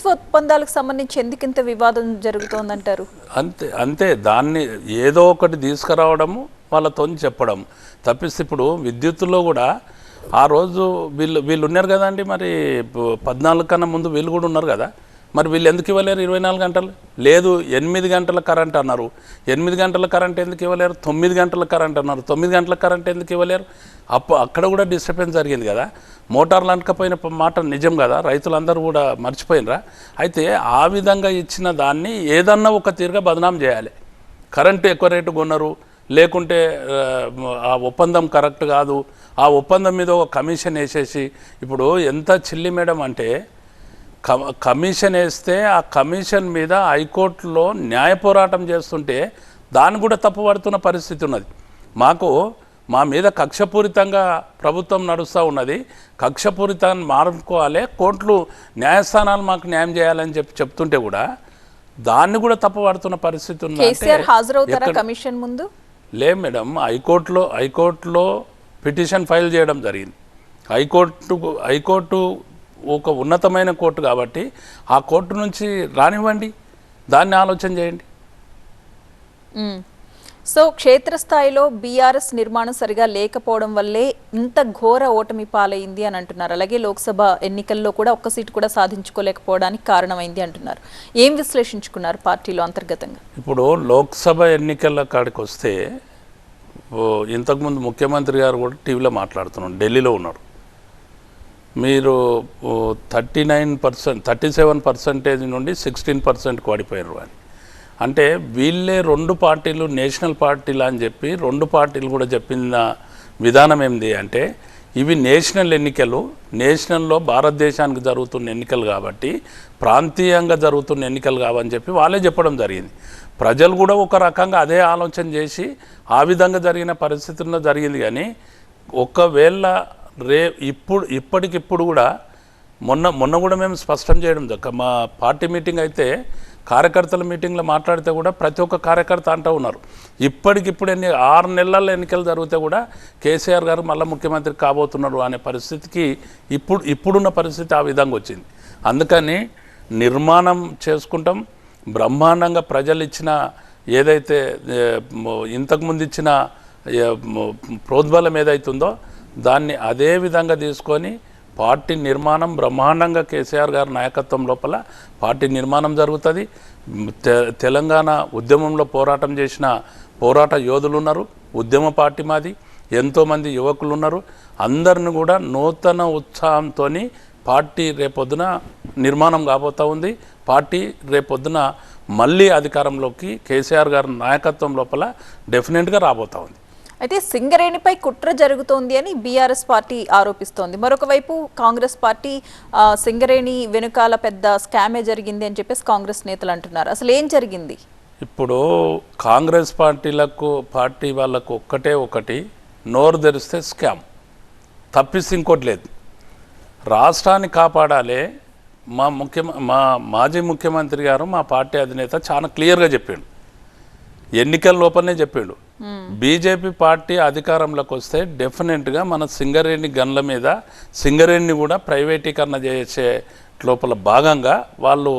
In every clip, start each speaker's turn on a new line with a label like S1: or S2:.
S1: ప్రభుత్వ ఒప్పందాలకు సంబంధించి ఎందుకు ఇంత వివాదం జరుగుతోందంటారు?
S2: అంతే అంతే దాన్ని ఏదో ఒకటి తీసుకురావడము వాళ్ళతో చెప్పడం తప్పిస్తే ఇప్పుడు విద్యుత్తులో కూడా ఆ రోజు వీళ్ళు ఉన్నారు కదండి, మరి 14 కన్నా ముందు వీళ్ళు కూడా ఉన్నారు కదా, మరి వీళ్ళు ఎందుకు ఇవ్వలేరు 24 గంటలు? లేదు 8 గంటల కరెంట్ అన్నారు, 8 గంటల కరెంట్ ఎందుకు ఇవ్వలేరు? 9 గంటల కరెంట్ అన్నారు, 9 గంటల కరెంట్ ఎందుకు ఇవ్వలేరు? అక్కడ కూడా డిస్టర్బెన్స్ జరిగింది కదా. మోటార్లు అంటకపోయిన మాట నిజం కదా, రైతులందరూ కూడా మర్చిపోయినరా? అయితే ఆ విధంగా ఇచ్చిన దాన్ని ఏదన్నా ఒక తీరుగా బదనాం చేయాలి. కరెంటు ఎక్కువ రేటు కొన్నారు, లేకుంటే ఆ ఒప్పందం కరెక్ట్ కాదు, ఆ ఒప్పందం మీద ఒక కమిషన్ వేసేసి, ఇప్పుడు ఎంత చిల్లి మేడం అంటే కమిషన్ వేస్తే ఆ కమిషన్ మీద హైకోర్టులో న్యాయ పోరాటం చేస్తుంటే దాన్ని కూడా తప్పుపడుతున్న పరిస్థితి ఉన్నది. మా మీద కక్షపూరితంగా ప్రభుత్వం నడుస్తూ ఉన్నది, కక్షపూరితాన్ని మారుకోవాలి, కోర్టులు న్యాయస్థానాలు మాకు న్యాయం చేయాలని చెప్తుంటే కూడా దాన్ని కూడా తప్పుపడుతున్న పరిస్థితి
S1: ఉంది.
S2: లేదు మేడం, హైకోర్టులో పిటిషన్ ఫైల్ చేయడం జరిగింది. హైకోర్టు ఒక ఉన్నతమైన కోర్టు కాబట్టి ఆ కోర్టు నుంచి రానివ్వండి, దాన్ని ఆలోచన చేయండి.
S1: సో క్షేత్రస్థాయిలో బీఆర్ఎస్ నిర్మాణం సరిగా లేకపోవడం వల్లే ఇంత ఘోర ఓటమి పాలైంది అని అంటున్నారు. అలాగే లోక్సభ ఎన్నికల్లో కూడా ఒక్క సీటు కూడా సాధించుకోలేకపోవడానికి కారణమైంది అంటున్నారు. ఏం విశ్లేషించుకున్నారు పార్టీలో అంతర్గతంగా?
S2: ఇప్పుడు లోక్సభ ఎన్నికల కాడికి వస్తే ఇంతకుముందు ముఖ్యమంత్రి గారు కూడా టీవీలో మాట్లాడుతున్నాడు, ఢిల్లీలో ఉన్నారు. మీరు 37% నుండి 16%కు పడిపోయారు అని అంటే వీళ్ళే 2 పార్టీలు నేషనల్ పార్టీలు అని చెప్పి 2 పార్టీలు కూడా చెప్పిన విధానం ఏంది అంటే ఇవి నేషనల్ ఎన్నికలు, నేషనల్లో భారతదేశానికి జరుగుతున్న ఎన్నికలు కాబట్టి ప్రాంతీయంగా జరుగుతున్న ఎన్నికలు కావని చెప్పి వాళ్ళే చెప్పడం జరిగింది. ప్రజలు కూడా ఒక రకంగా అదే ఆలోచన చేసి ఆ విధంగా జరిగిన పరిస్థితుల్లో జరిగింది. కానీ ఒకవేళ ఇప్పటికిప్పుడు కూడా మొన్న కూడా మేము స్పష్టం చేయడం మా పార్టీ మీటింగ్ అయితే కార్యకర్తల మీటింగ్లో మాట్లాడితే కూడా ప్రతి ఒక్క కార్యకర్త అంటూ ఉన్నారు, ఇప్పటికిప్పుడు 6 నెలల ఎన్నికలు జరిగితే కూడా కేసీఆర్ గారు మళ్ళీ ముఖ్యమంత్రి కాబోతున్నారు అనే పరిస్థితికి ఇప్పుడున్న పరిస్థితి ఆ విధంగా వచ్చింది. అందుకని నిర్మాణం చేసుకుంటాం, బ్రహ్మాండంగా ప్రజలు ఇచ్చిన ఏదైతే ఇంతకుముందు ఇచ్చిన ప్రోద్బలం ఏదైతుందో దాన్ని అదే విధంగా తీసుకొని పార్టీ నిర్మాణం బ్రహ్మాండంగా కేసీఆర్ గారి నాయకత్వం లోపల పార్టీ నిర్మాణం జరుగుతుంది. తెలంగాణ ఉద్యమంలో పోరాటం చేసిన పోరాట యోధులు ఉన్నారు, ఉద్యమ పార్టీ మాది, ఎంతోమంది యువకులు ఉన్నారు. అందరిని కూడా నూతన ఉత్సాహంతో పార్టీ రేపొద్దున నిర్మాణం కాబోతూ ఉంది. పార్టీ రేపొద్దున మళ్ళీ అధికారంలోకి కేసీఆర్ గారి నాయకత్వం లోపల డెఫినెట్గా రాబోతూ ఉంది.
S1: అయితే సింగరేణిపై కుట్ర జరుగుతోంది అని బీఆర్ఎస్ పార్టీ ఆరోపిస్తోంది. మరొక వైపు కాంగ్రెస్ పార్టీ సింగరేణి వెనుకాల పెద్ద స్కామే జరిగింది అని చెప్పేసి కాంగ్రెస్ నేతలు అంటున్నారు. అసలు ఏం జరిగింది?
S2: ఇప్పుడు కాంగ్రెస్ పార్టీ వాళ్ళకు ఒకటి నోరు తెరిస్తే స్కామ్ తప్పిస్తే ఇంకోటి లేదు. రాష్ట్రాన్ని కాపాడాలి. మా మాజీ ముఖ్యమంత్రి గారు మా పార్టీ అధినేత చాలా క్లియర్గా చెప్పిండు, ఎన్నికల లోపలనే చెప్పిండు, బీజేపీ పార్టీ అధికారంలోకి వస్తే డెఫినెట్గా మన సింగరేణి గన్ల మీద సింగరేణిని కూడా ప్రైవేటీకరణ చేసే లోపల భాగంగా వాళ్ళు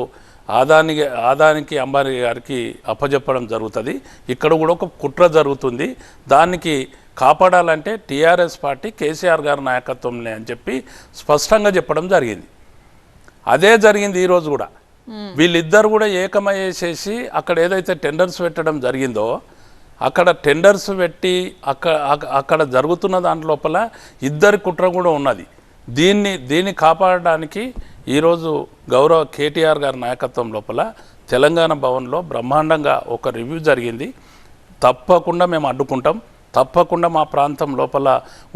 S2: ఆదానికి అంబానీ గారికి అప్పచెప్పడం జరుగుతుంది. ఇక్కడ కూడా ఒక కుట్ర జరుగుతుంది, దానికి కాపాడాలంటే టీఆర్ఎస్ పార్టీ కేసీఆర్ గారి నాయకత్వంలో అని చెప్పి స్పష్టంగా చెప్పడం జరిగింది. అదే జరిగింది ఈరోజు కూడా. వీళ్ళిద్దరు కూడా ఏకమయ్యేసేసి అక్కడ ఏదైతే టెండర్స్ పెట్టడం జరిగిందో అక్కడ టెండర్స్ పెట్టి అక్కడ జరుగుతున్న దాని లోపల ఇద్దరి కుట్ర కూడా ఉన్నది. దీన్ని కాపాడడానికి ఈరోజు గౌరవ కేటీఆర్ గారి నాయకత్వం లోపల తెలంగాణ భవన్లో బ్రహ్మాండంగా ఒక రివ్యూ జరిగింది. తప్పకుండా మేము అడ్డుకుంటాం, తప్పకుండా మా ప్రాంతం లోపల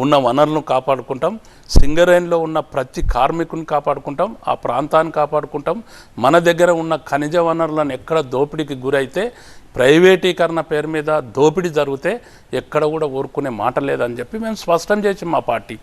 S2: ఉన్న వనరులను కాపాడుకుంటాం, సింగరేణిలో ఉన్న ప్రతి కార్మికుని కాపాడుకుంటాం, ఆ ప్రాంతాన్ని కాపాడుకుంటాం. మన దగ్గర ఉన్న ఖనిజ వనరులను ఎక్కడ దోపిడీకి గురైతే ప్రైవేటీకరణ పేరు మీద దోపిడీ జరిగితే ఎక్కడ కూడా ఊరుకునే మాట లేదని చెప్పి మేము స్పష్టం చేసాం మా పార్టీ.